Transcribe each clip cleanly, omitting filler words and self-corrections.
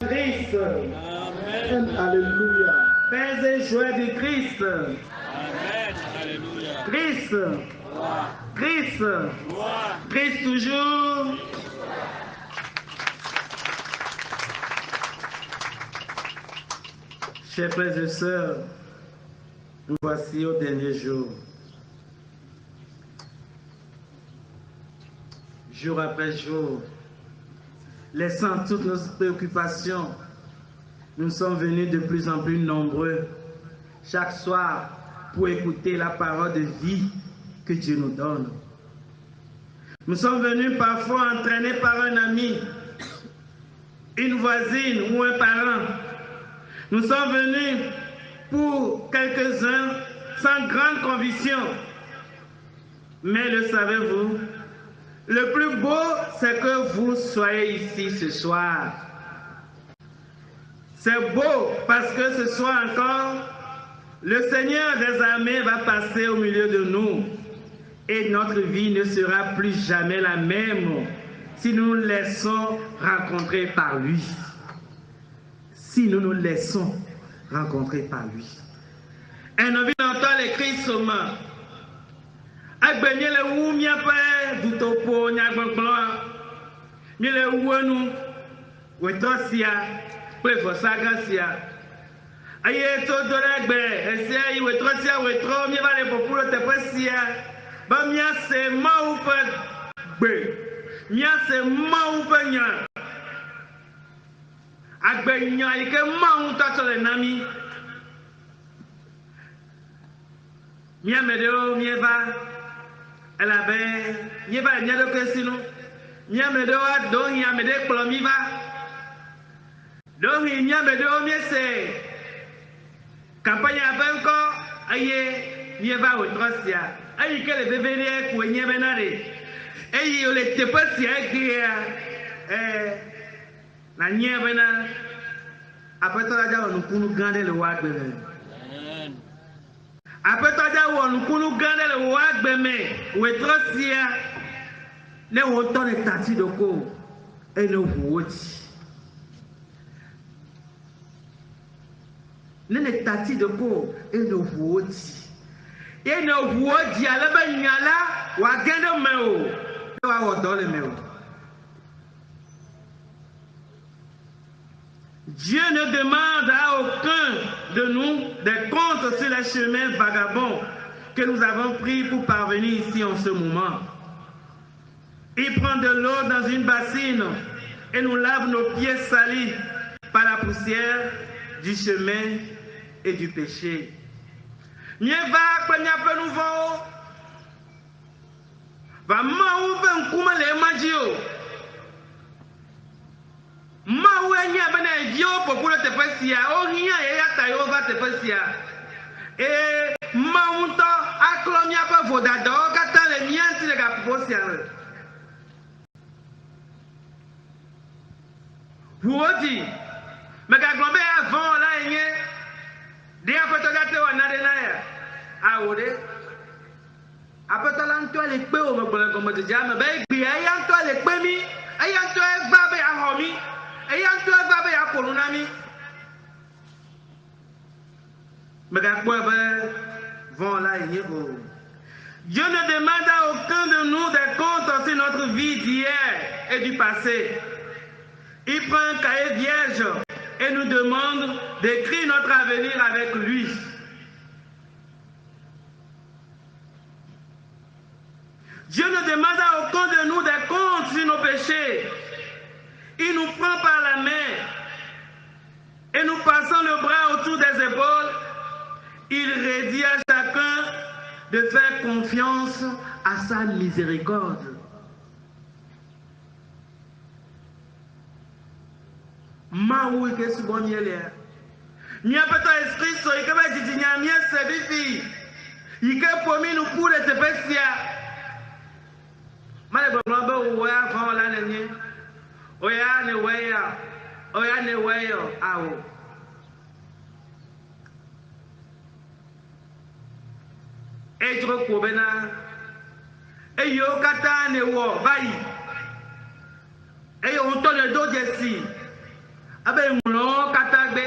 Christ. Amen. Alléluia. Paix et joie du Christ. Amen. Alléluia. Christ. Gloire. Christ. Gloire. Christ toujours. Chers frères et sœurs, nous voici au dernier jour. Jour après jour, laissant toutes nos préoccupations, nous sommes venus de plus en plus nombreux chaque soir pour écouter la parole de vie que Dieu nous donne. Nous sommes venus parfois entraînés par un ami, une voisine ou un parent. Nous sommes venus pour quelques-uns sans grande conviction. Mais le savez-vous, le plus beau, c'est que vous soyez ici ce soir. C'est beau parce que ce soir encore, le Seigneur des armées va passer au milieu de nous. Et notre vie ne sera plus jamais la même si nous nous laissons rencontrer par lui. Si nous nous laissons rencontrer par lui. Un homme entend les cris seulement. Agbenye le wu miape du topo nyagbangban. Mi le wuenu wetosia prefosagansia. Aye to doregbe esia yi wetrosia wetro mi va le populo tepesia. Ba mia se mau pe gbe. Mia se mau pe nya. Agbenya ike mau ta so le nami. Mia medeo mi va elle avait, il va venir de Kessino, il y a mes deux, donc il y a mes deux plomiva, donc il y a mes deux, mais c'est campagne avec encore, aïe, il va au troisia, aïe, que les bébés pour y venir, aïe, on était pas si aïe, la nièvena, après tout là, on nous garder le wad bébé. Après toi, on nous gagne le wad beme, ou etrosia, ne wontons les tati de ko, et ne woti. Ne les tati de ko, et ne woti. Et ne woti, à la banyala, ou à gagne meo, ou à wodon le meo. Dieu ne demande à aucun de nous des comptes sur les chemins vagabonds que nous avons pris pour parvenir ici en ce moment. Il prend de l'eau dans une bassine et nous lave nos pieds salis par la poussière du chemin et du péché. Mieux va que nous avons nouveau. Va m'ouvrir un coup les magio. Mawenya bana dio populo te pasia o hiya ya tayo va te pasia e maunto aklomia pa vodado kata le mianti le gaposia Wodi mega glombe avant la yenye dia potogate wana de na ya awode apotola nto le pe o mo gbon ko mo te jama be gbe ayan to le pe mi ayan to e gba be ahomi. Dieu ne demande à aucun de nous des comptes sur notre vie d'hier et du passé. Il prend un cahier vierge et nous demande d'écrire notre avenir avec lui. Dieu ne demande à aucun de nous des comptes sur nos péchés. Il nous prend par la main et nous passons le bras autour des épaules. Il redit à chacun de faire confiance à sa miséricorde. Maou ike subonyele. Mia peta esprit so ike ba jijinya mia sebifi. Ike pomi nous pour les tepesia. Male bongo be oya fa la nenye. Oya ne weya awo. Ejro kobena. Eyo kata ne wo bayi. Eyo onto le do jesi. abe ŋlɔ kata gbe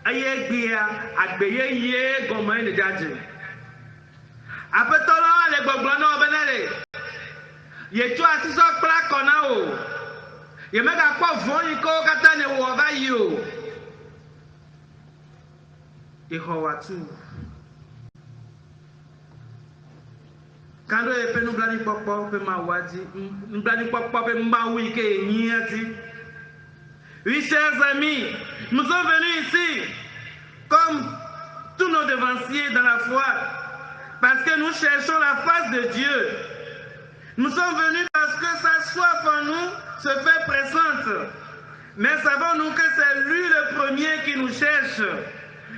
eye gbea agbeye ye gɔmɔ le dzadze aƒetɔ la le gbɔgblɔ na wo bena le yetsɔ asisɔ kpla kɔ na o yemegakpɔ vɔ yi ke wo katã ne wɔ va yi o exɔ wòatu kan ɖo eƒe nublanuikpɔkpɔ ƒe mawua dzi nublanuikpɔkpɔ ƒe mawu yi ke enyia dzi. Oui, chers amis, nous sommes venus ici comme tous nos devanciers dans la foi parce que nous cherchons la face de Dieu. Nous sommes venus parce que sa soif en nous se fait pressante. Mais savons-nous que c'est lui le premier qui nous cherche,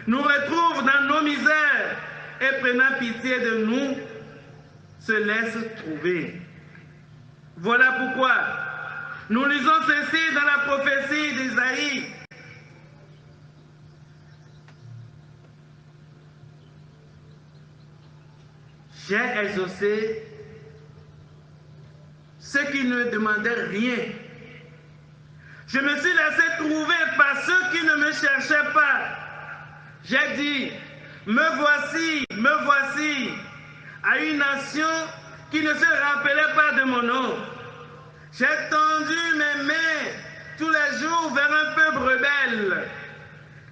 nous retrouve dans nos misères et prenant pitié de nous, se laisse trouver. Voilà pourquoi nous lisons ceci dans la prophétie d'Isaïe. J'ai exaucé ceux qui ne demandaient rien. Je me suis laissé trouver par ceux qui ne me cherchaient pas. J'ai dit, me voici, à une nation qui ne se rappelait pas de mon nom. J'ai tendu mes mains tous les jours vers un peuple rebelle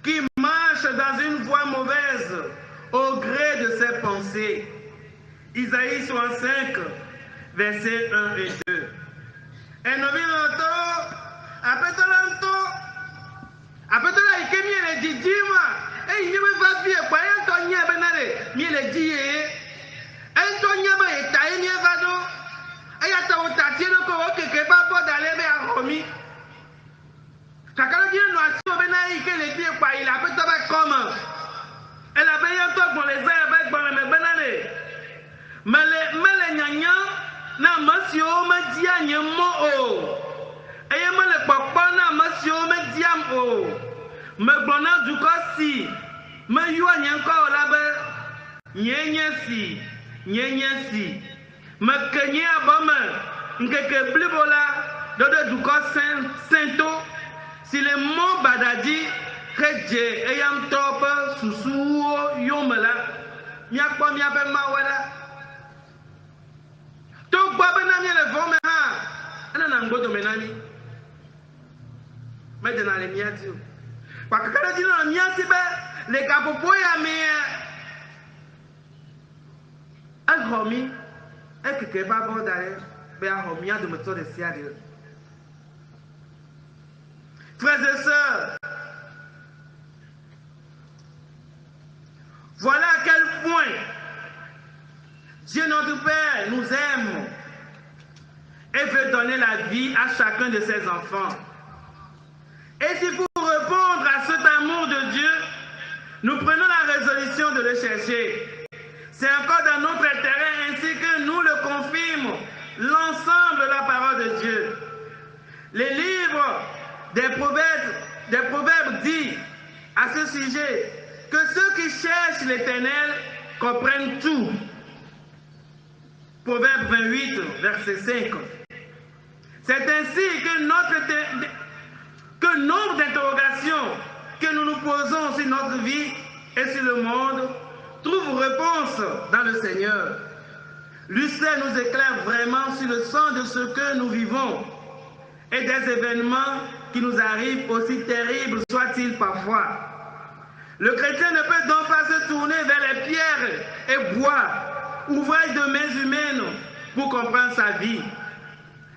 qui marche dans une voie mauvaise au gré de ses pensées. Isaïe 65, versets 1 et 2. Et nous vivons apetola ike miele didima eyi mi va vie kwa ya to nya benare miele die ento nya ba eta eni eva do eya ta o tatie no ko o keke ba bo dale be ahomi kakalo di no asi o benai ike le die kwa ila apeto ba koma ela be ya to gbon le za ba gbon le benare mele nyanya na masio ma di anya mo o eye me le kpɔkpɔ na ame siwo mediam o megblɔ na dukɔ si meyɔ nye ŋkɔ o la be nye si meke nye abɔme ŋkeke blibo la ɖo ɖe dukɔ sẽto si le mɔ badadi he dze eya ŋutɔ ƒe susuwo yome la míakpɔ míaƒe Mawu la togbɔ bena míele vɔ me hã enana ŋgodome na mí. Mais dans les miens, parce que quand on dit dans les miens, les capopois ya mais un homme est que pas bon d'aller vers un homme de me tourner si à Dieu. Frères et sœurs, voilà à quel point Dieu notre Père nous aime et veut donner la vie à chacun de ses enfants. Et si pour répondre à cet amour de Dieu, nous prenons la résolution de le chercher, c'est encore dans notre intérêt ainsi que nous le confirme l'ensemble de la parole de Dieu. Les livres des proverbes dit à ce sujet que ceux qui cherchent l'Éternel comprennent tout. Proverbe 28, verset 5. C'est ainsi que nombre d'interrogations que nous nous posons sur notre vie et sur le monde trouvent réponse dans le Seigneur. Lui seul nous éclaire vraiment sur le sens de ce que nous vivons et des événements qui nous arrivent, aussi terribles soient-ils parfois. Le chrétien ne peut donc pas se tourner vers les pierres et bois, ouvrage de mains humaines, pour comprendre sa vie.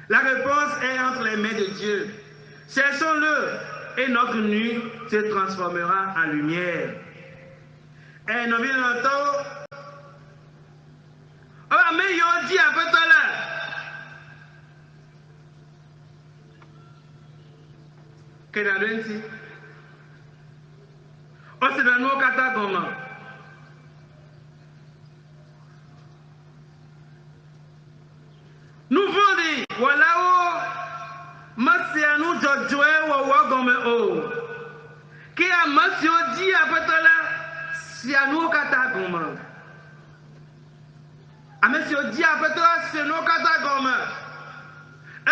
La réponse est entre les mains de Dieu. Cherchons-le et notre nuit se transformera en lumière. Et nous venons d'entendre. Oh, mais il dit un peu tout à l'heure. Qu'est-ce que tu as dit? Oh, c'est dans nos catacombes. Nous vendons, voilà où. Masianu jọjọe wọwọ gọmẹ o kí a masio di apẹtọla sianu kata gọmẹ amesio di apẹtọla sianu kata gọmẹ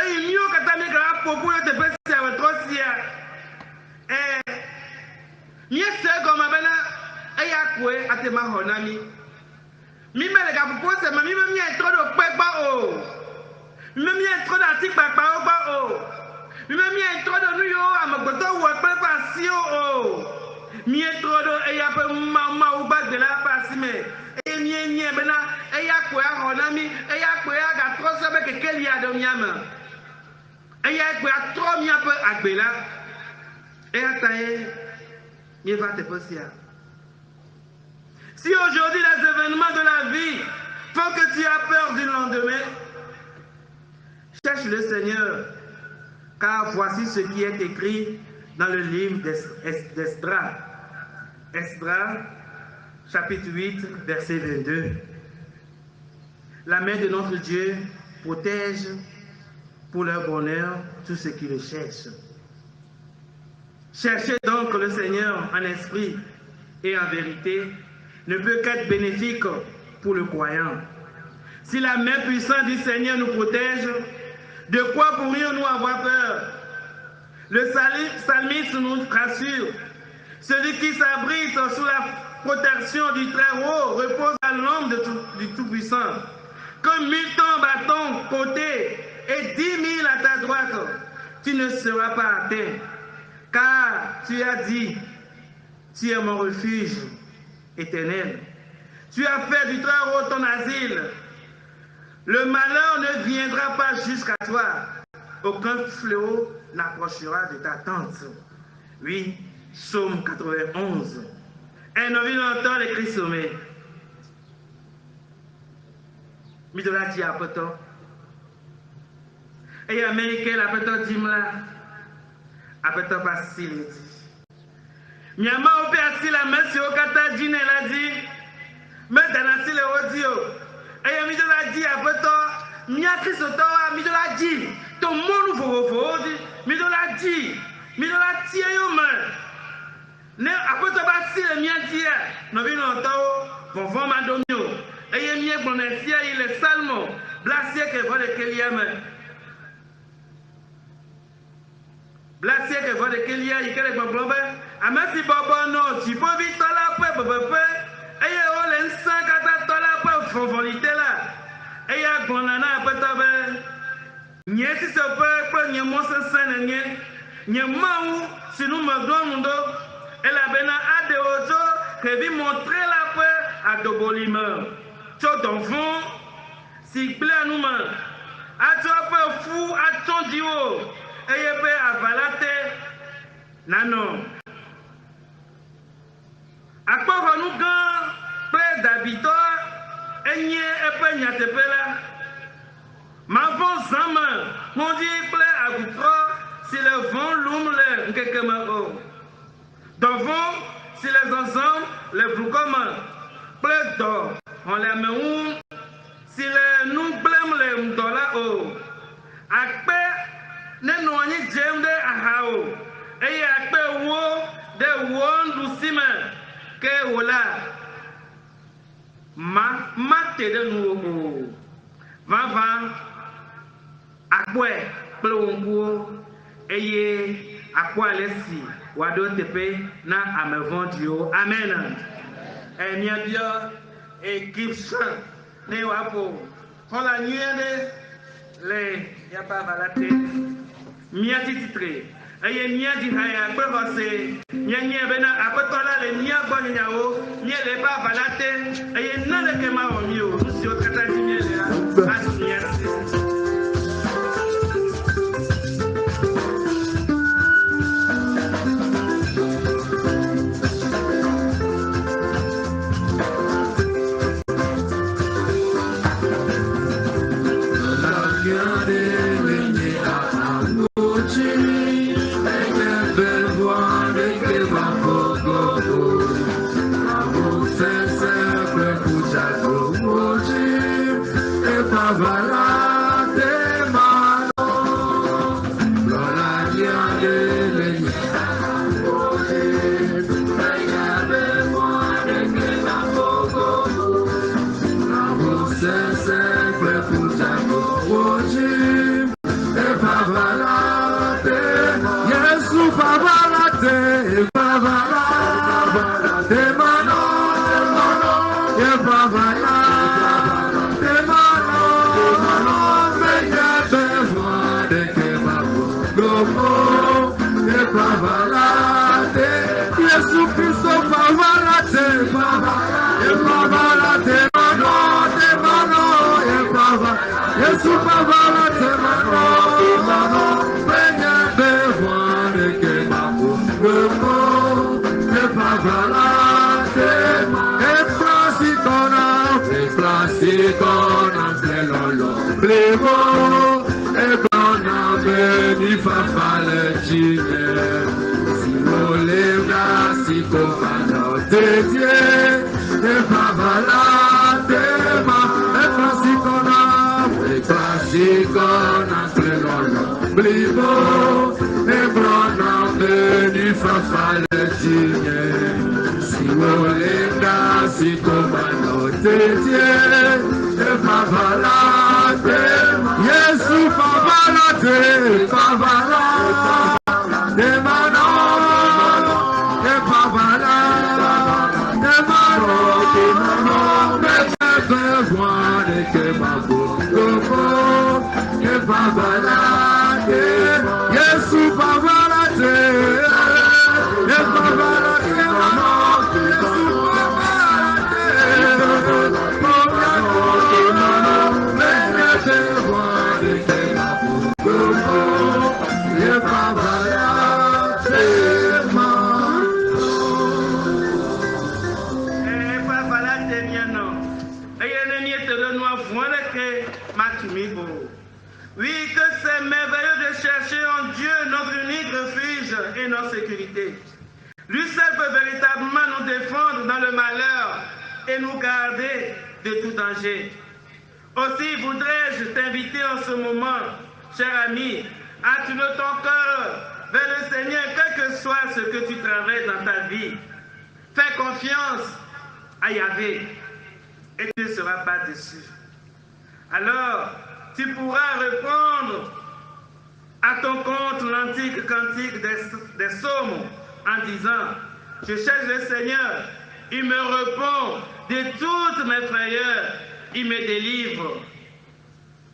eyi mi o kata mi kara poku yẹ tẹfẹ si awẹtọ sia Mie se goma bena eya kwe atema honami. Mi me le gapupo se ma mi me mi entro do pegba o. Mi me mi entro da ti papa o ba o. Mi me mi entro do nu yo amagboto wo pe pa si o. Mi entro do eya pe ma u ba de la pa si me. E mi bena eya kwe a honami, eya kwe a ga tro se be keke li ado miama. Eya kwe a tro mi ape agbela. Eya tae mi va te posia. Si aujourd'hui les événements de la vie font que tu as peur du lendemain, cherche le Seigneur, car voici ce qui est écrit dans le livre d'Esdras. Esdras, chapitre 8, verset 22. La main de notre Dieu protège pour leur bonheur tous ceux qui le cherchent. Cherchez donc le Seigneur en esprit et en vérité ne peut qu'être bénéfique pour le croyant. Si la main puissante du Seigneur nous protège, de quoi pourrions-nous avoir peur? Le psalmiste nous rassure. Celui qui s'abrite sous la protection du Très-Haut repose à l'ombre du Tout-Puissant. Que 1000 tombent à ton côté et 10 000 à ta droite, tu ne seras pas atteint. Car tu as dit, tu es mon refuge éternel. Tu as fait du Très-Haut ton asile. Le malheur ne viendra pas jusqu'à toi. Aucun fléau n'approchera de ta tente. Oui, Psaume 91. Et nous entend les cris sommés. Midola dit à Poto. Et Américain, la Poto dit là. A Poto facile. Miama ope asi la mesi okata dine la di. Me danasi le audio. Et Midola dit à Poto. Mia Christotoa, Midola dit. Ton monde vous dit. Midola dit. Midola tie yo man. Ne Poto basi le mien tie. No vi longtemps. Vont madomio. Et mien bonesia il est salmo. Blasier que va de Keliam. Blasier que va de Keliam, il est bon. Amasi bobo no, tu peux vite la peu bebe. Eye o le nsan kata tola peu fonvolite la. Eye gonana petobe. Nye si se peut nye mo se sen nye. Nye mau si nous me donnons et la bena a de ojo que vi montrer la peu à dobolima. Cho d'enfant si plaît nous man. A to peu fou a ton dio. Eye pe avalate nano. Akpɔxɔ nu gã kple dabitɔ enye eƒe nyateƒe la. Mavɔ zãme ŋɔdzi kple agutrɔ si le vɔ̃ lum le ŋkeke me o. Dɔvɔ̃ si le zɔzɔm le blukɔme kple dɔ xɔleameŋu si le nu gblẽm le ŋdɔ la o. Akpe ne nɔ anyi dzem ɖe aha o eye akpe ewo ɖe wo nuɖusime. Que voilà, ma te de nous, va, à quoi, plombo, et à quoi laisser, ou à d'autres paix, na à me vendre, amen. Et bien, équipe chant, ne wapo, on la nuit, les, y'a pas valaté, mia titré. Eye nia di haya kwekose nyenye bena akotola le nia bonyawo nie le ba balate eye na le kema omio si o kata di nie le asunia Yes, Papa, pavalate, Yesu Kristo pavalate, pavalate mano, te mano, Yesu pavalate mano, venga bevoir que mamo, te pavalate, e frasicona, plelolo, plevo, e bona beni fa falecine, si voleva si comando te die, e pavalate ma e frasicona, plelolo, plevo, e bona beni fa falecine, si voleva si comando te die, e pavalate, Yesu pavalate, pavalate mano, e pavalate mano, besoin que ma bouche, e pavalate, Yesu pavalate, e pavalate mano, Yesu Oui, que c'est merveilleux de chercher en Dieu notre unique refuge et notre sécurité. Lui seul peut véritablement nous défendre dans le malheur et nous garder de tout danger. Aussi voudrais-je t'inviter en ce moment, cher ami, à tourner ton cœur vers le Seigneur, quel que soit ce que tu traverses dans ta vie. Fais confiance à Yahvé et tu ne seras pas déçu. Alors, tu pourras répondre à ton compte l'antique cantique des psaumes en disant, je cherche le Seigneur, il me répond de toutes mes frayeurs, il me délivre.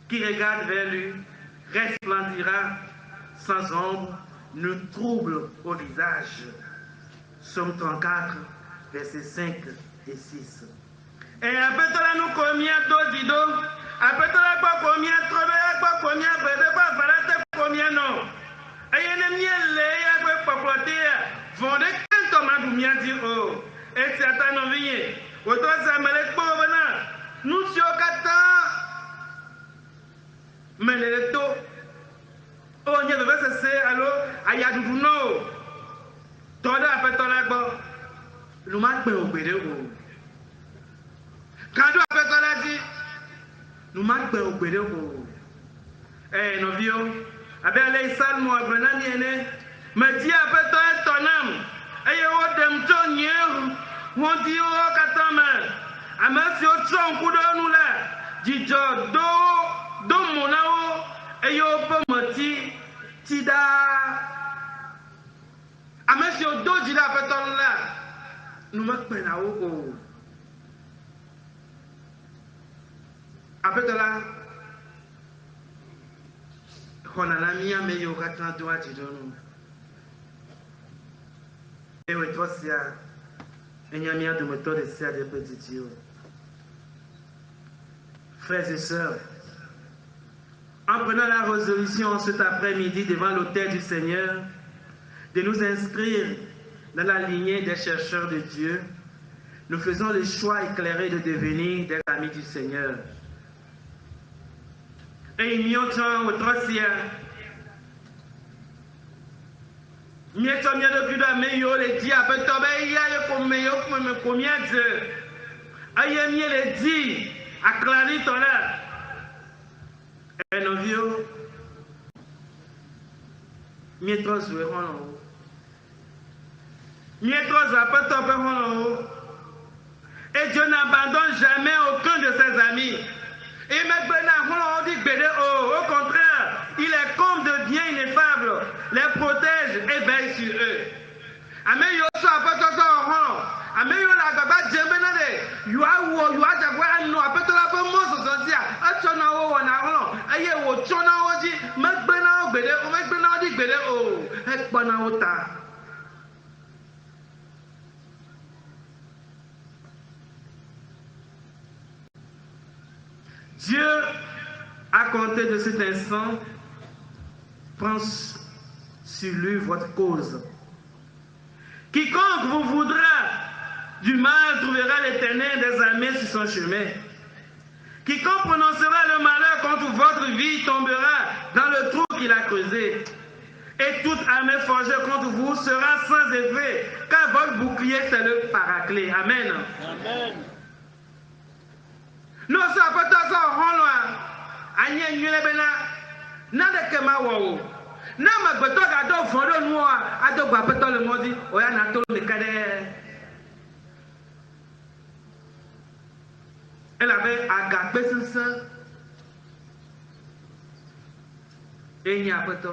Qui regarde vers lui resplendira sans ombre, ne trouble au visage. Psaume 34, versets 5 et 6. Et après tout là, nous combien d'odido, après tout là, combien trouvé, combien bébé, combien non. Et il y a des miels, après papoter, vont de quel thomas vous m'y dire, oh, et c'est à ta vie, autant ça me l'est pas venant, nous sommes kata, mais le taux, oh, il y a de verset, alors, ayadouno, toi là, après tout là, nous m'appelons au bédé, quand nous après tout là, dit, nous m'appelons au bédé, eh, nos vieux, avec les salmes, me dit après toi, ton âme, et au dem tonnier, on dit au katama, à monsieur Tron, coup de nous là, dit do monao, et au pomoti, tida, à monsieur do, dit là, après toi là, nous m'appelons après toi là, on a la mia mais yo katan doa tidonu ewe tosia enyamia de moto de sia de petit yo. Frères et sœurs, en prenant la résolution cet après-midi devant l'autel du Seigneur de nous inscrire dans la lignée des chercheurs de Dieu, nous faisons le choix éclairé de devenir des amis du Seigneur. Et il y a un troisième. Il y a un de meilleur les dit après toi il y a combien de il y a les dit à Clarisse là. Et nos vieux mieux trop joueront là haut. Mieux trop après toi là haut. Et Dieu n'abandonne jamais aucun de ses amis. Et maintenant, on dit au contraire, il est comme de bien ineffable, les protège et veille sur eux. Amen, yo so apato so ho. Amen, yo la baba jemenade. You are jagwa no apato la po mo so so dia. Acho na wo na ho. Aye wo cho na wo ji, magbena ogbede, o magbena odi gbede o. E pa na wo ta. Dieu, à compter de cet instant, prend sur lui votre cause. Quiconque vous voudra du mal trouvera l'Éternel des armées sur son chemin. Quiconque prononcera le malheur contre votre vie tombera dans le trou qu'il a creusé. Et toute armée forgée contre vous sera sans effet, car votre bouclier c'est le paraclet. Amen. Amen. Nous sommes pas tous en rôle. Agnès Nule Bena, n'a que ma wow. N'a ma beto gado fondo noa, ado bapeto le modi, oya nato le kade. Elle avait agapé son sang. Et il n'y a pas de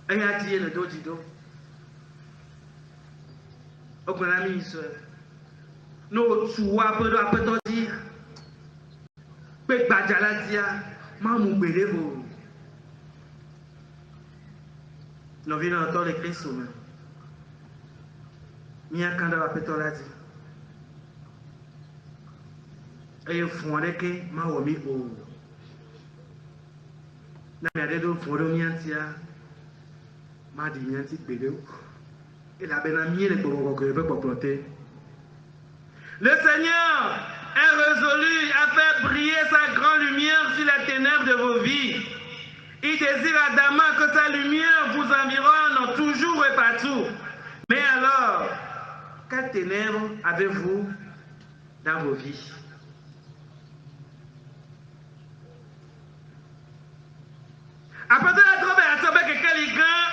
elle a tiré le dos du dos. Au grand ami, nous sommes un peu de dire. Pek Badjala dia, maman bélévo. Nous venons d'entendre les Christ. Mia kanda va péter la dit. Et font que ma omi o. Na me ade do foro miantia. Ma di mianti bélévo. Et la benamie les pour que peut planter. Le Seigneur est résolu à faire briller sa grande lumière sur les ténèbres de vos vies. Il désire ardemment que sa lumière vous environne toujours et partout. Mais alors, quelles ténèbres avez-vous dans vos vies? Après la trouble, à savoir que quelqu'un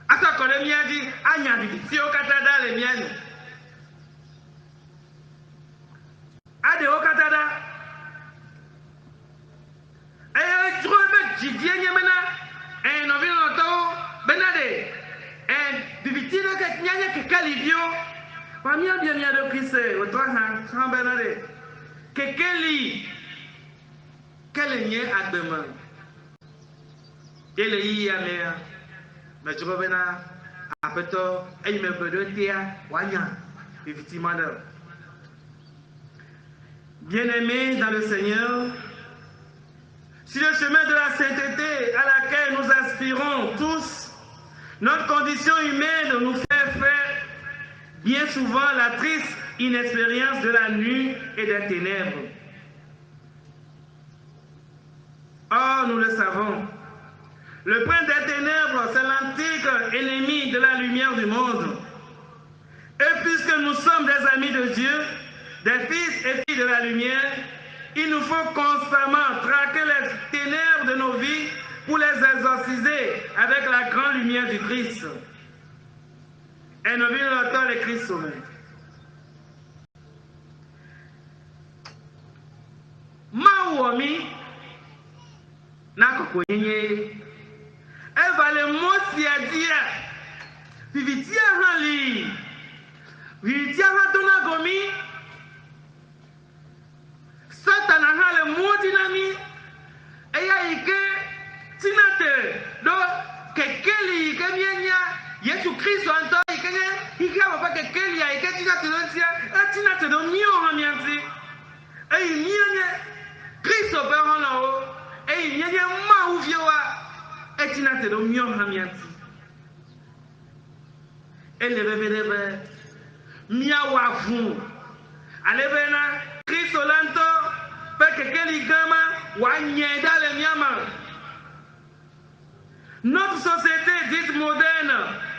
a sa collègue m'a dit, ah, il y a des petits au Canada, les miennes. Ade Okatada. Et tu veux Didier Yamena. Et nous venons d'entendre Benade. Et Biviti de Kenya que Calivio. Parmi les bien de Christ, au 300 Benade. Que Kelly. Quel est lien à demain? Quel est lien? Mais tu reviens à Peto. Et il me peut dire, Wanya. Biviti Mother. Bien-aimés dans le Seigneur, sur le chemin de la sainteté à laquelle nous aspirons tous, notre condition humaine nous fait faire bien souvent la triste inexpérience de la nuit et des ténèbres. Or, nous le savons, le prince des ténèbres, c'est l'antique ennemi de la lumière du monde. Et puisque nous sommes des amis de Dieu, des fils et filles de la lumière, il nous faut constamment traquer les ténèbres de nos vies pour les exorciser avec la grande lumière du Christ. Et nous vivons longtemps le Christ sommet. Maouami, Nakokoyenye, elle va le mot si à dire, Vivitia Rali, Vivitia Ratonagomi, Satan a le mot dynamique et il y a que Tinate donc quelqu'un qui vient Jésus Christ en temps il y a pas quelqu'un qui a que Tinate donc Tinate donc mieux en mianti et il y a Christ au père en haut et il y a ma ou vioa et Tinate donc mieux en mianti et le bébé miawa fou allez bena Christ Olanto notre société dite moderne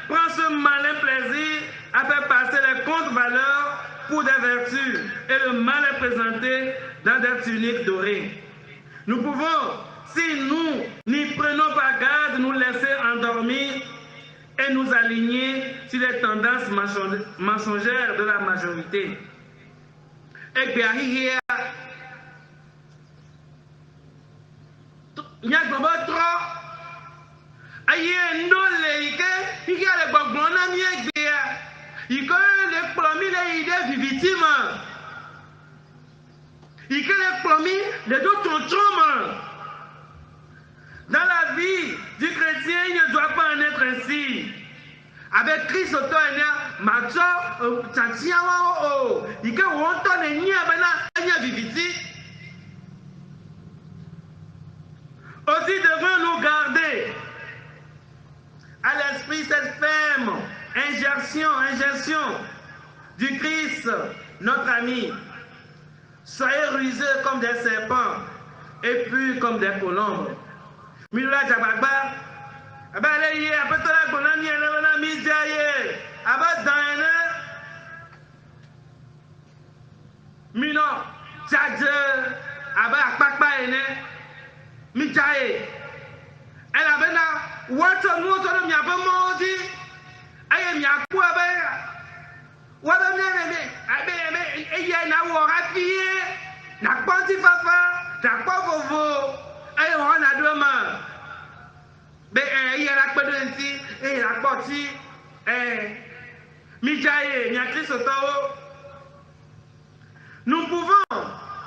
prend ce malin plaisir à faire passer les contre-valeurs pour des vertus et le mal est présenté dans des tuniques dorées. Nous pouvons, si nous n'y prenons pas garde, nous laisser endormir et nous aligner sur les tendances mensongères de la majorité. Et bien, il y a trop. Aïe, non, il y a les bagons, il y a les promis, les idées victimes. Il y a les promis, les deux tontons. Dans la vie du chrétien, il ne doit pas en être ainsi. Avec Christ, il y a Macho, Tatiawa, il y a Wonton et Niabana, il y a Viviti. Saint-Esprit, cette ferme injection du Christ, notre ami. Soyez rusés comme des serpents et purs comme des colombes. Milula Jabagba, Abaleye, Apatola Bonani, Elevana Mijaye, Abadane, Mino, Tchadje, Abakpakpa Ene, Mijaye. Elle avait là, Wato Moto, Miabamodi, Aye Miakouabe, Wadamene, Abe, Eye na Warapie, na Panti Papa, na Pavovo, Aye Wana Doma, Be, Aye la Pedenti, Aye la Poti, Mijaye, Miakri Sotao. Nous pouvons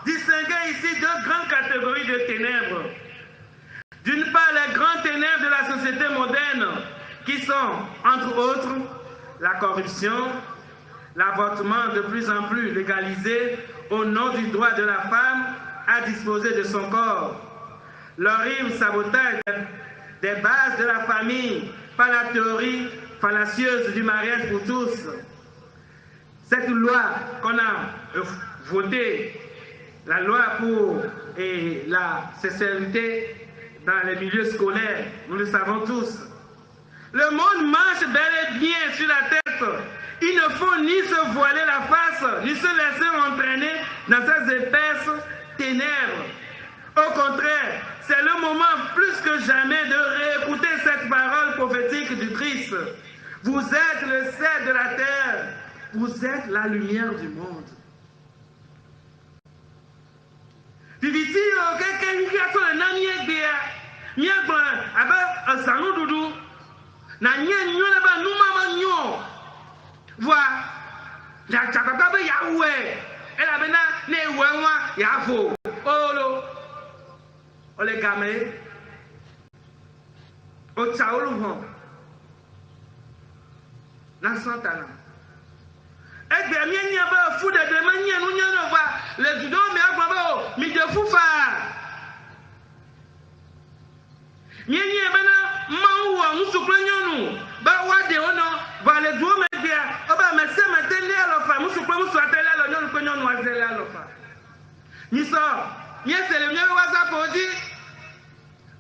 distinguer ici deux grandes catégories de ténèbres. D'une part, les grandes ténèbres de la société moderne, qui sont, entre autres, la corruption, l'avortement de plus en plus légalisé au nom du droit de la femme à disposer de son corps, l'horrible sabotage des bases de la famille par la théorie fallacieuse du mariage pour tous. Cette loi qu'on a votée, la loi pour la sexualité dans les milieux scolaires, nous le savons tous. Le monde marche bel et bien sur la tête. Il ne faut ni se voiler la face, ni se laisser entraîner dans ces épaisses ténèbres. Au contraire, c'est le moment plus que jamais de réécouter cette parole prophétique du Christ. Vous êtes le sel de la terre, vous êtes la lumière du monde. Viviti quelqu'un qui a son ami bien, aba sanu dudu, na nye nyo na ba numa nyo, voix, la chapapa be Yahweh, elle a bena ne wanwa Yahvo, olo, ole game, o chaolu hon, na santana. Et bien, il y a un fou de demain, il y a un les judo, mais il y a un fou. Il y a un maou, nous soufflons, bah, ouais, des honneurs, bah, les deux, mais bien, oh, bah, mais c'est ma télé à l'offre, nous soufflons, nous souhaitons à l'oignon, nous connaissons, nous allons à l'offre. Nous sommes, il y a c'est le mieux WhatsApp pour dire,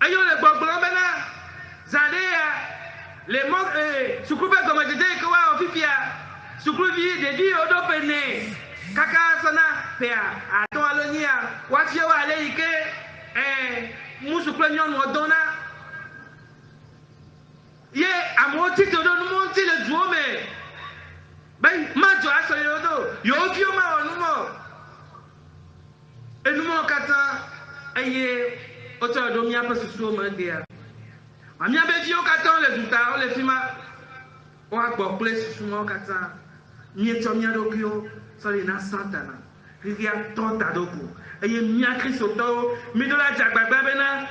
ayons les bobons, ben là, les mots, soucoupés comme je disais, que ouais, au fifia. Sukuluvi dedi odo pene kaka sana pea aton alonia wafie wa ale ike musuklenyo no dona ye amoti to do monti le duome ben majo aso yodo yo fio ma onumo enumo kata eye oto do mi apesusu o ma dia ami abeji o kata le duta o le fima o agbo place susu mo kata Miettomia dokio, soli na santana. Rivière tonta doku. Eye mia krisoto, midola jagbagba bena.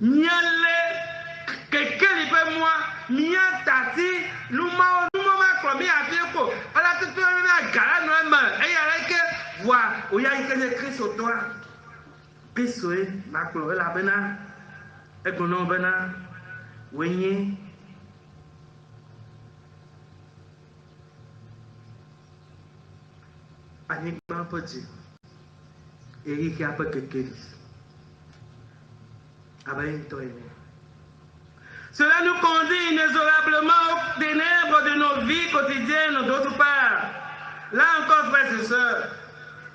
Miale, quelqu'un lipe moi, mia tati, luma ma komi afieko. Ala tutu na gala noema. Eye aleke, voix, oya ikene krisoto. Krisoe, maklo, la bena. Egono bena. Wenye. Anikma petit et qui a pas quelqu'un. Cela nous conduit inexorablement aux ténèbres de nos vies quotidiennes d'autre part. Là encore, frères et sœurs,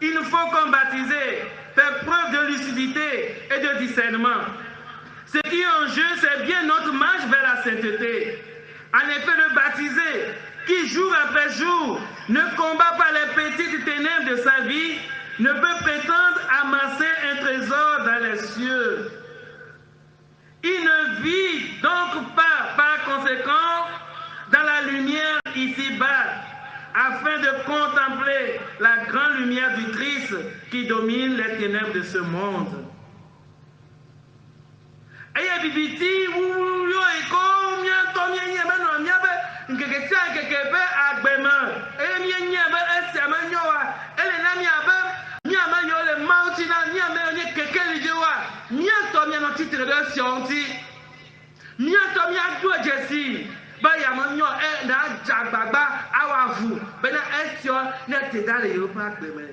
il nous faut, comme baptisés, faire preuve de lucidité et de discernement. Ce qui est en jeu, c'est bien notre marche vers la sainteté. En effet, le baptisé, qui jour après jour ne combat pas les petites ténèbres de sa vie, ne peut prétendre amasser un trésor dans les cieux. Il ne vit donc pas, par conséquent, dans la lumière ici-bas, afin de contempler la grande lumière du Christ qui domine les ténèbres de ce monde. mi adu ejesi ba ya mo nyo na jagbagba awavu be na etio na te da le yo pa gbe me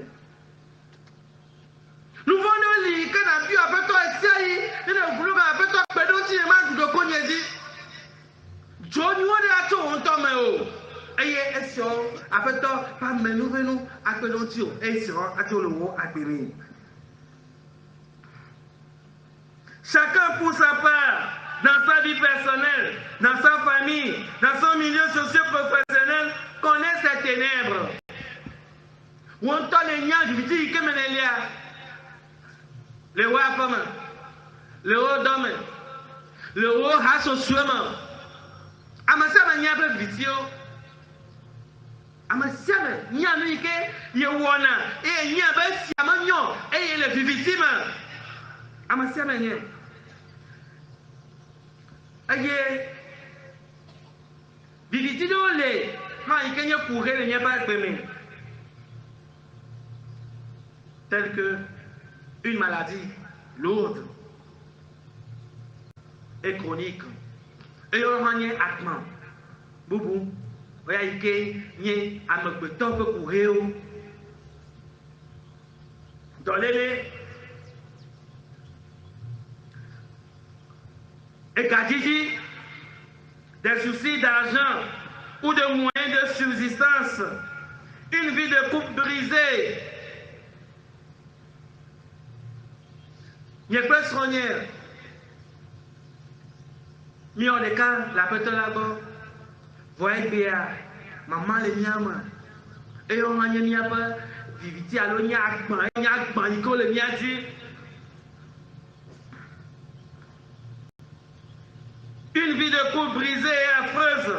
nous venons lire que na bi abeto esiayi na gulu ka abeto pedo ti e ma gudo ko nyedi joni wode ato won to me o eye esio abeto pa menu venu apedo ti o esio ato lowo agbere. Chacun pour sa part, dans sa vie personnelle, dans sa famille, dans son milieu socio-professionnel, connaît ces ténèbres. On entend les niens du petit qui mène le roi femme, le roi d'homme, le roi associément. Amasama nya be vidéo. Amasama nya nike ye wona e nya be si amanyo e le victime. Amasama nya aye bibitido le ma ikenye courir le nya pas gbeme tel que une maladie lourde et chronique et on hanye atman boubou oya ike nye amegbeto peut courir dans les et Gadidi, des soucis d'argent ou de moyens de subsistance, une vie de couple brisée. Il n'y a pas de soigner. Mais en cas, la petite là-bas, voyez bien, maman les miams, et on a n'y a pas, viviti à l'on y a le mien dit. Une vie de couple brisée et affreuse.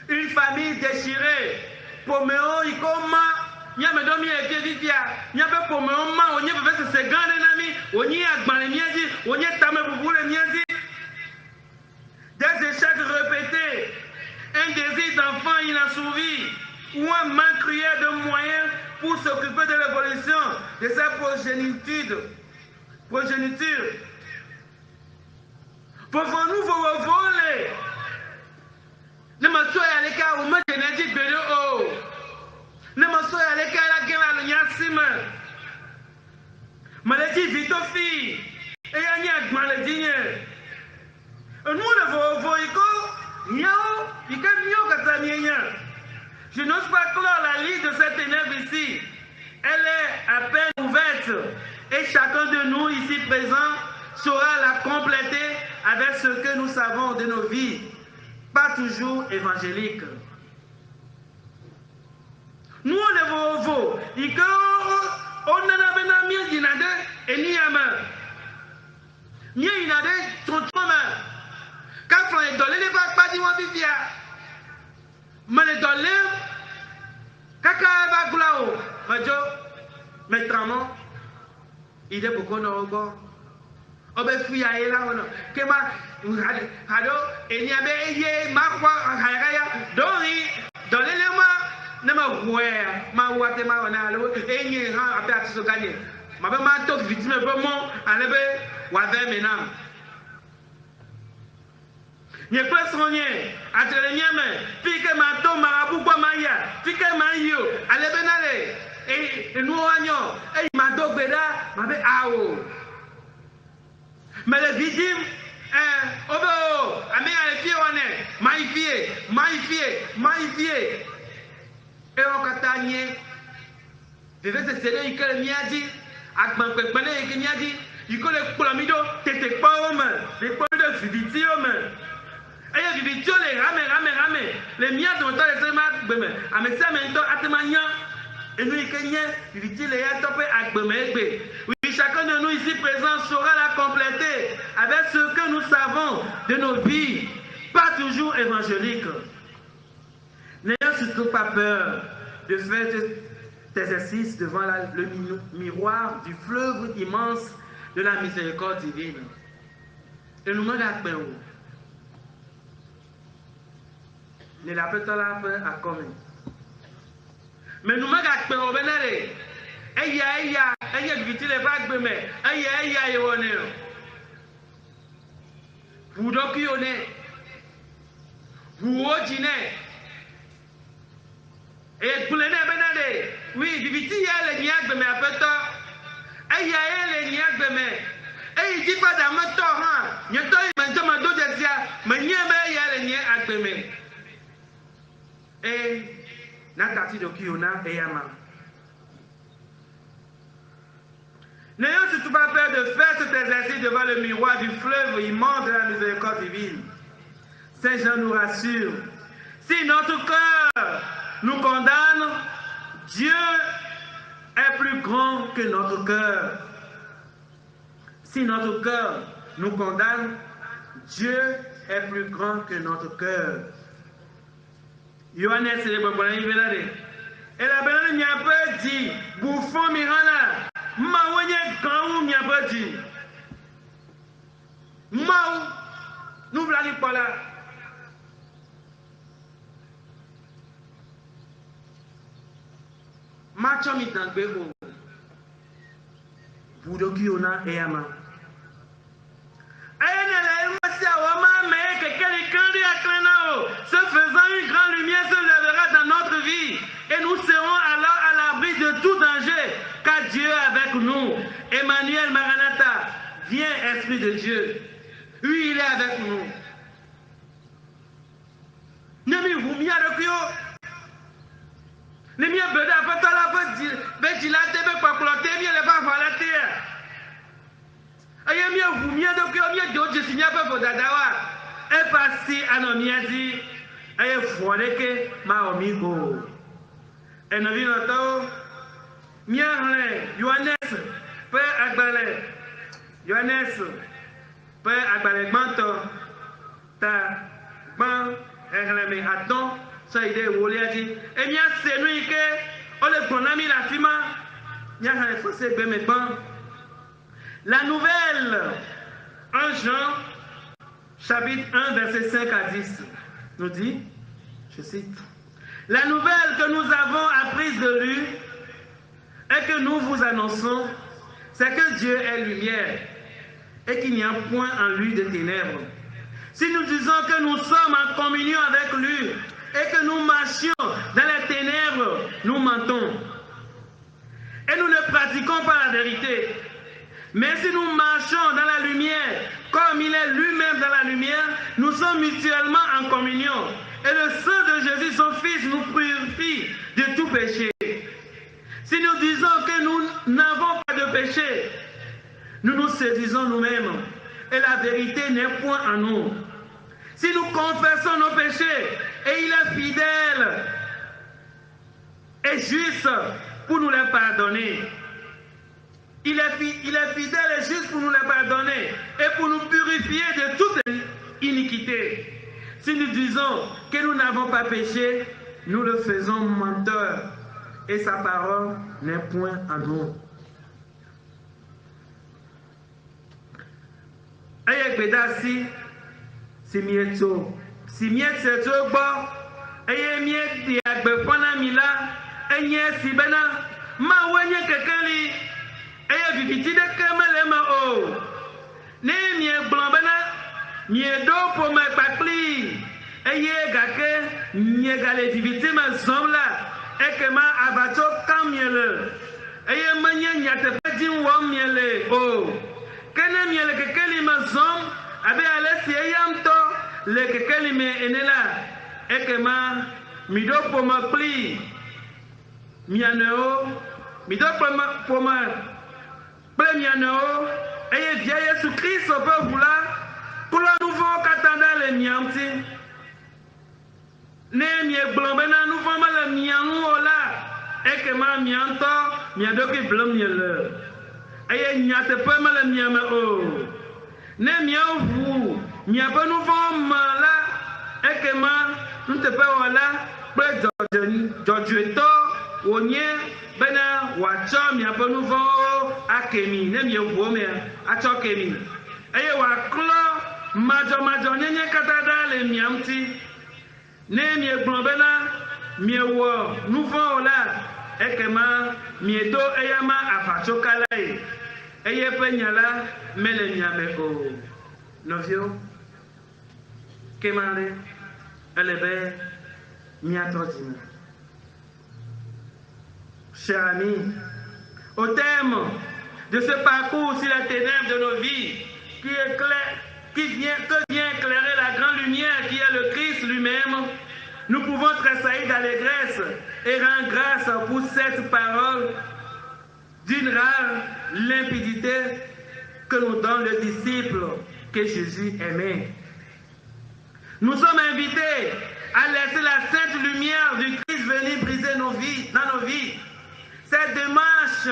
Une famille déchirée. Poméo, Ikoma, Yamedomi et Kévitia, Yabe Poméo, on y a fait ce grand ennemi, on y a dans les miens, on y a tamé pour vous les miens. Des échecs répétés, un désir d'enfant inassouvi, ou un manque cruel de moyens pour s'occuper de l'évolution de sa progéniture. Pouvons-nous vous voler? Ne me soyez à l'écart où me génétique de l'eau. Ne me soyez à l'écart la guerre à l'uniasime. Maladie vite aux filles. Et il y a une maladie. Nous ne voyons pas. Je n'ose pas clore la liste de cette ténèbres ici. Elle est à peine ouverte. Et chacun de nous ici présents saura la compléter avec ce que nous savons de nos vies, pas toujours évangéliques. Nous, on est vos et que on a bien mis d'inade et ni à main. Ni inade, ton main. Quand on est dans les pas dit moi vivia. Mais les dans les kaka va glao. Majo, maîtrement, il est beaucoup de obe fuya ela wono kema hado enyabe eye makwa hayaya dori dolelema na magwe ma wate ma wana alo enye ha abe atiso ganye mabe ma tok victime be mo alebe wave menam nye presonye atele nyeme pike ma to marabu kwa maya pike ma yo alebe nale e nu anyo e ma dogbeda mabe awo. Mais les victimes, oh, maïfié. Et on catanie. Devez se serrer, il que le miadi, à Bankpekbane, et que miadi, il que le polamido, t'étais pas homme, les points de viviti homme. Et les viviti, les rame. Les miades ont les émates, à mes samento, à témoigner. Et nous, les viviti, les atopés, à Bemegbe. Chacun de nous ici présents saura la compléter avec ce que nous savons de nos vies, pas toujours évangéliques. N'ayons surtout pas peur de faire cet exercice devant le miroir du fleuve immense de la miséricorde divine. Et nous regardons. Ne la peut-on la faire à combien? Mais nous regardons. Eya viti le bag beme eya yewone fudo kiyone Buo Jine. Et pour les Benade, oui, Viviti y a les niaques de mes appétents. Et il y a les niaques de mes. Et il dit pas dans mon torrent. Il y a un dos de dia. Mais il y a les niaques de mes. Et Nakati de Kiona et Yama. N'ayons surtout pas peur de faire cet exercice devant le miroir du fleuve immense de la miséricorde divine. Saint Jean nous rassure. Si notre cœur nous condamne, Dieu est plus grand que notre cœur. Si notre cœur nous condamne, Dieu est plus grand que notre cœur. Yohannes c'est le problème. Et la banane n'y a pas dit, bouffon mirana, maouanye grand ou n'y a pas dit. Maou, nous voulons pas là. Macho mi dans bebo. Budoki ona eyama. Se faisant une grande lumière se lèvera dans notre vie et nous serons alors à l'abri de tout danger car Dieu est avec nous. Emmanuel Maranatha, viens Esprit de Dieu. Oui, il est avec nous. Nemi vumia de kyo. Nemi beda patala be dilate be paklote mi le ba valate. Aye mi vumia de kyo mi do jesinya be bodadawa. Et passé à nos miadi, et foireke ma omigo. Et nous vivons autant, miarle, Yohannes, père Agbale, Yohannes, père Agbale, manto, ta, ban, erleme, attends, ça idée, woliadi, et mia c'est nous que, on le pronami la fima, mia fossé bemeban. La nouvelle, 1 Jean, chapitre 1, verset 5 à 10, nous dit, je cite, « La nouvelle que nous avons apprise de lui et que nous vous annonçons, c'est que Dieu est lumière et qu'il n'y a point en lui de ténèbres. Si nous disons que nous sommes en communion avec lui et que nous marchions dans les ténèbres, nous mentons. Et nous ne pratiquons pas la vérité. Mais si nous marchons dans la lumière, comme il est lui-même dans la lumière, nous sommes mutuellement en communion. Et le sang de Jésus, son Fils, nous purifie de tout péché. Si nous disons que nous n'avons pas de péché, nous nous séduisons nous-mêmes. Et la vérité n'est point en nous. Si nous confessons nos péchés, et il est fidèle et juste pour nous les pardonner. Il est fidèle et juste pour nous les pardonner et pour nous purifier de toute iniquité. Si nous disons que nous n'avons pas péché, nous le faisons menteur et sa parole n'est point en nous. Ayek bedasi si mieto bo eye miet di agbe fona mila enye si bena ma wenye kekeli eye viviti de kemelema o ne mie blon bena mie do po me pakli eye gake mie gale viviti ma zomla ekema avato kamiele eye menye nyate pedin wo miele o kene miele kekeli ma zom abe ale si eyam to le kekeli me enela ekema mido poma pli mianeo mido poma ple mianeo eye via Yesu Christ peut vouloir pour le nouveau katanda le mianti ne mie blombena nouveau mal mianu ola ekema mianto miado ki blom miele eye nyate pe mal miame o ne mian vous miabe nouveau mala ekema nous te pas voilà Jojueto onye bena wacho mi apo nouveau akemi ne mi owo me acho kemi eye wa klo majo nyenye katada le miamti ne mi egbon bena mi ewo nouveau la ekema mi edo eyama afacho kalai eye penyala mele nyame ko novio kemale Elle est miatodine. Chers amis, au terme de ce parcours sur les ténèbres de nos vies, que vient éclairer la grande lumière qui est le Christ lui-même, nous pouvons tressaillir d'allégresse et rendre grâce pour cette parole d'une rare limpidité que nous donne le disciple que Jésus aimait. Nous sommes invités à laisser la sainte lumière du Christ venir briser nos vies, dans nos vies. Cette démarche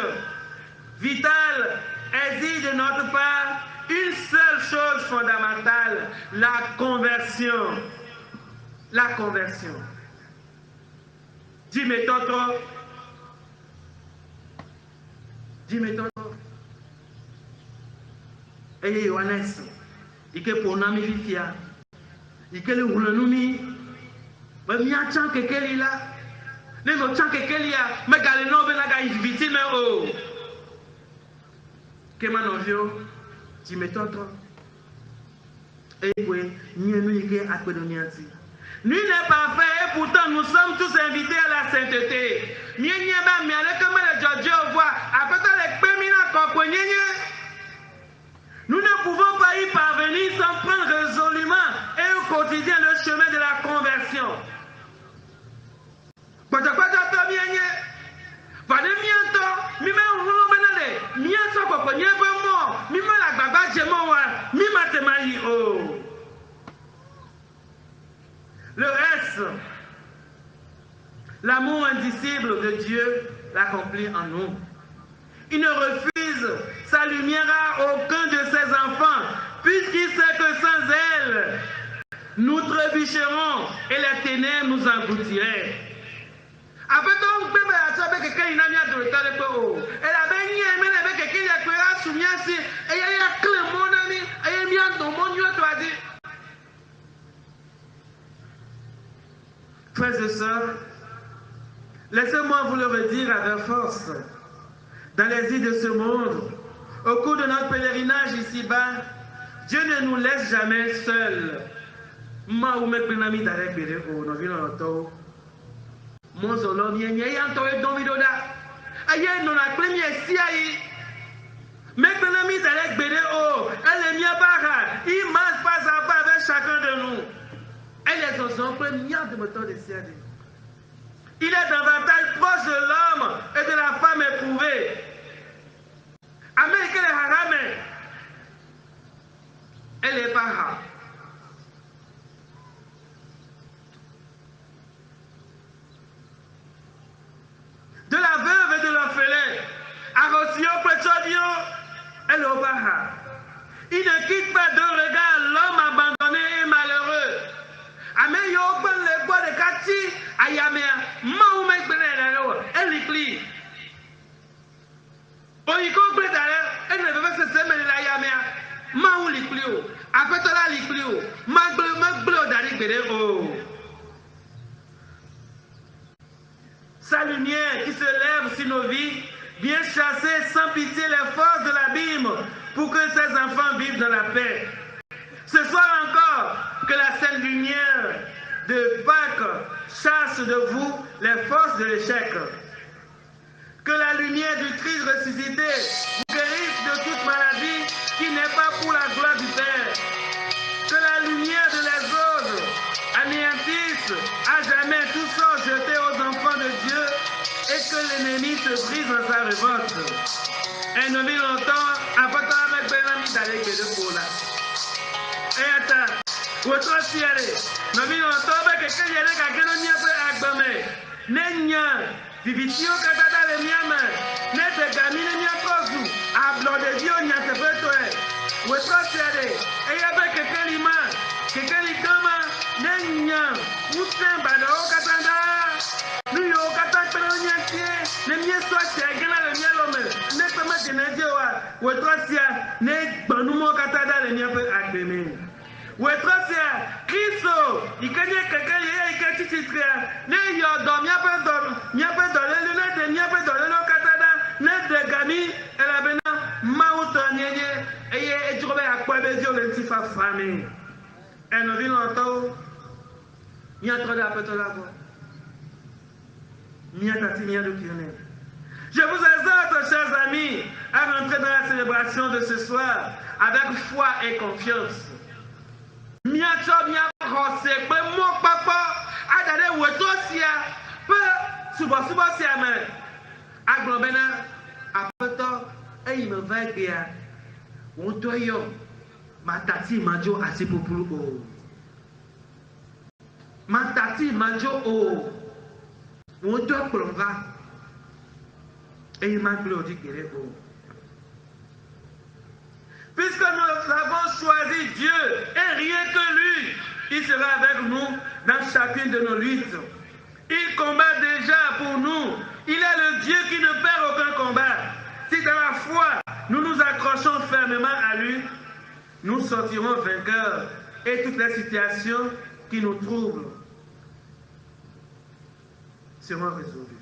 vitale exige de notre part une seule chose fondamentale, la conversion. La conversion. Dis-moi trop. Dis-moi trop. Et Johannes, il est pour nous vivre. Il est le roulanoumi. Mais il y a un que quelqu'un là. Les autres que quelqu'un là. Mais il y a un victime. Que manovio, dis-moi trop. Et puis, nous sommes à quoi nous sommes. Nul n'est parfait et pourtant nous sommes tous invités à la sainteté. Nous ne pouvons pas y parvenir sans prendre résolument et au quotidien le chemin de la conversion. Le reste, l'amour indicible de Dieu l'accomplit en nous. Il ne refuse sa lumière à aucun de ses enfants, puisqu'il sait que sans elle, nous trébucherons et les ténèbres nous engloutiraient. Après tout, on peut dire que quelqu'un n'a pas de temps de peau. Elle avait nié, mais elle avait quelqu'un qui a créé un souvenir si, et il y a un clé, mon ami, et il y a mis un tombeau, tu as dit. Frères et sœurs, laissez-moi vous le redire avec force. Dans les îles de ce monde, au cours de notre pèlerinage ici-bas, Dieu ne nous laisse jamais seuls. Moi, vous m'avez mis dans les bénévoles, nous venons l'auto. Mon zolo, il y a un toit de Domidoda. Aïe, nous avons pris ici, aïe. Mais nous mis dans les bénévoles, elle est mis à part. Il marche pas à pas avec chacun de nous. Elle est son premier de moteur de ciel. Il est davantage proche de l'homme et de la femme éprouvée. Amen, qu'elle est haramée. Elle est pas. De la veuve et de l'orphelin, Arosio Pechodio, elle est au Baha. Il ne quitte pas de regard l'homme abandonné et malheureux. Amen, yo open le bois de Kati, Ayamea, Mahomet Benello, elle y plie. Oiko Bredale, elle ne veut pas se semer l'Ayamea, Mahou li plio, Apetola li plio, Magbleu d'Ali Benello. Sa lumière qui se lève sur nos vies vient chasser sans pitié les forces de l'abîme pour que ses enfants vivent dans la paix. Ce soir encore, que la sainte lumière de Pâques chasse de vous les forces de l'échec. Que la lumière du Christ ressuscité vous guérisse de toute maladie qui n'est pas pour la gloire du Père. Que la lumière de l'exode anéantisse à jamais tout sort jeté aux enfants de Dieu et que l'ennemi se brise dans sa révolte. Et nous vit longtemps, après qu'on avec Benami d'aller que de pour là. Et attends, votre ciel, nous vit longtemps avec quelqu'un qui est là, qui n'a pas agbamé. Nenya, vivitio katata le miama, nete gamine nya kozu, ablo de Dieu nya te petwe. Votre ciel, et avec quelqu'un lima, quelqu'un likama, nenya, usen bado katanda. Nous y avons quatre personnes les miens soient chez le mien l'homme, n'est pas mal de Nadioa, ou Etrosia, n'est pas nous mon catada les miens peut acclamer. Ou Etrosia, Christo, il connaît quelqu'un qui est titulaire, n'est yo dormi un peu dormi, n'y a pas de l'une, n'y a pas de l'une catada, n'est de Gami, et la bena, Maoutonnier, et tu remets à quoi de Dieu le petit famille. Et nous vivons longtemps. Je vous exhorte, chers amis, à rentrer dans la célébration de ce soir avec foi et confiance. Matati manjo o wodo plonga et il m'a glorifié o. Puisque nous avons choisi Dieu et rien que lui, il sera avec nous dans chacune de nos luttes. Il combat déjà pour nous. Il est le Dieu qui ne perd aucun combat. Si dans la foi nous nous accrochons fermement à lui, nous sortirons vainqueurs et toutes les situations qui nous troublent seront résolues.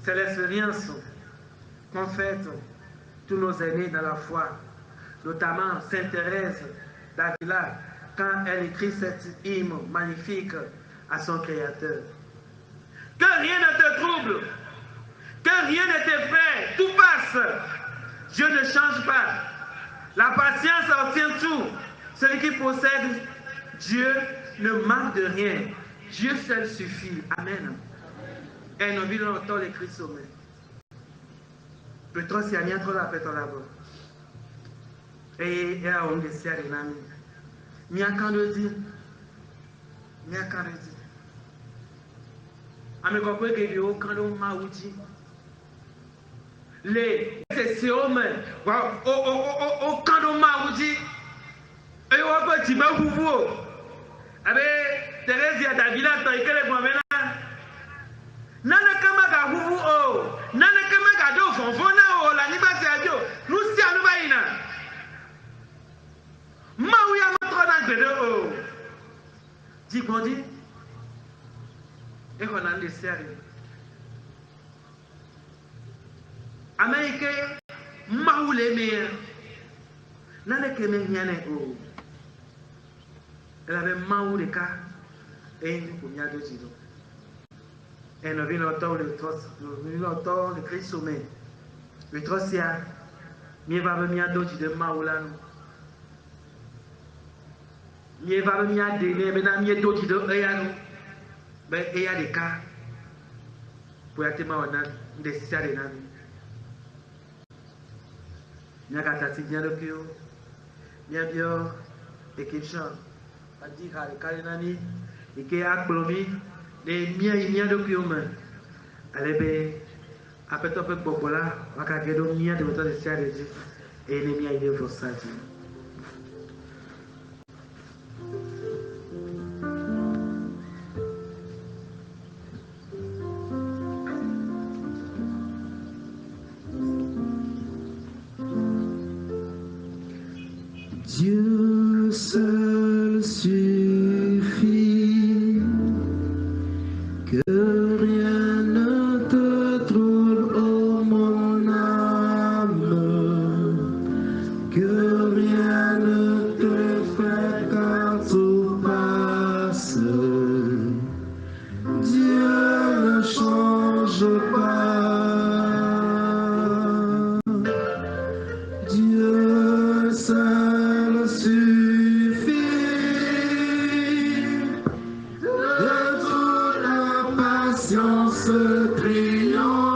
C'est l'expérience qu'ont faite tous nos aînés dans la foi, notamment Sainte Thérèse d'Avila, quand elle écrit cette hymne magnifique à son Créateur. Que rien ne te trouble, que rien ne t'effraie, tout passe. Dieu ne change pas. La patience obtient tout. Celui qui possède Dieu ne manque de rien. Dieu seul suffit. Amen. Et nous vivons autant les Christ sommet. Peut-être si on y a trop la paix là-bas. Et on essaie de l'ami. Il y a quand de dire. Il y a quand de dire. Ame comprend que Dieu quand on m'a dit. Les c'est hommes. Au quand on m'a dit. Et on va dire mais vous. Avec Thérèse d'Avila, tu es quel moment là? Nana kama ga huvu o, nana kama ga do fonfona o la ni ba se ajo, nous si anu ba ina. Ma ou ya ma tro na gbede o. Di bondi. E ko na le seri. Amérique ma ou le me. Nana keme nyane o. Elle avait ma ou le ka et ni ko nya do jido. Et nous venons le Christ sommet. Le trosia, mieux va venir d'autres de Maoulano. Mieux va venir de maintenant mieux d'autres de Eyano. Mais il y a des cas pour être maonan, des siades nan. Mieux qu'à tati bien le pio, mieux bien équipe chant. A dit qu'à l'écalinani, et qu'il y a plomi. Les miens, il y a de cumin. Allez, après tout, pour là, on va garder le mien de votre décision et les miens, il est pour ça. Dieu seul suffit. Que rien ne te trouble, oh mon âme, que rien ne te fait car tout passe. Dieu ne change pas, Dieu seul suffit. Triomphe